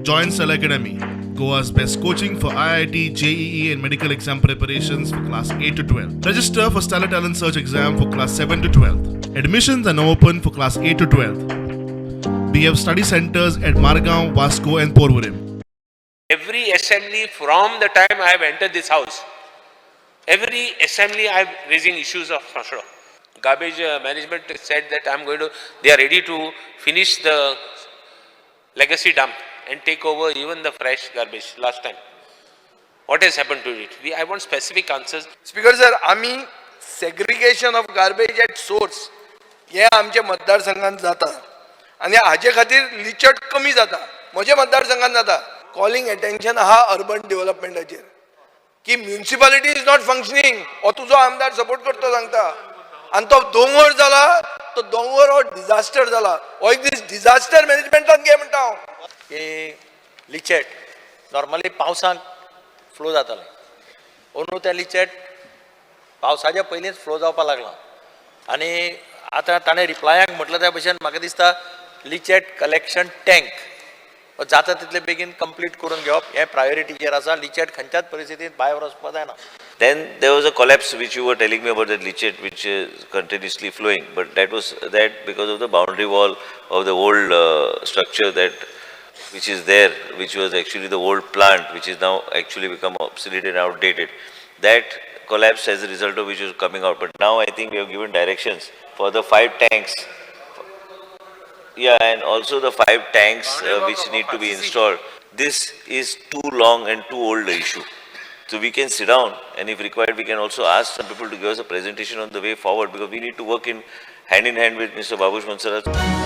Join Cell Academy, Goa's best coaching for IIT, JEE, and medical exam preparations for class 8 to 12. Register for Stellar Talent Search exam for class 7 to 12. Admissions are now open for class 8 to 12. We have study centers at Margao, Vasco, and Porvorim. Every assembly from the time I have entered this house, every assembly I am raising issues of Kashra. Garbage management said that they are ready to finish the legacy dump and take over even the fresh garbage last time. What has happened to it? I want specific answers. Speaker sir, आम्ही segregation of garbage at source हे आमच्या मतदारसंघात जाता आणि हाजे खातीर लिचट कमी जाता. म्हज्या मतदारसंघात जाता. कॉलिंग अटेन्शन आहा अर्बन डेव्हलपमेंटाचेर की म्युनिसिपालिटी इज नॉट फंक्शनिंग हो तुजो आमदार सपोर्ट करतो सांगता आणि तो दोंगर जाला तो दोंगर हो डिझास्टर जाला हो एक दीस डिझास्टर मॅनेजमेंटात घे म्हणटा हांव की लिचेट नॉर्मली पावसाक फ्लो जाताले अंदू त्या लिचेट पावसाच्या पयलींच फ्लो जावपाक लागला आनी आतां ताणें रिप्लायाक म्हटलं त्या भशेन म्हाका दिसता लिचेट कलेक्शन टँक जाता तितले बेगीन कंप्लीट करून घेवप हें प्रायोरिटीचेर आसा. लिचेट खंयच्याच परिस्थितींत भायर वचपाक जायना. Then there was a collapse which you were telling me about, that leachate which is continuously flowing, but that was because of the boundary wall of the old structure which is there, which was actually the old plant, which is now actually become obsolete and outdated. That collapsed as a result of which was coming out. But now I think we have given directions for the 5 tanks. Yeah, and also the 5 tanks which need to be installed. This is too long and too old a issue. So we can sit down, and if required, we can also ask some people to give us a presentation on the way forward, because we need to work hand in hand with Mr. Babush Mansara.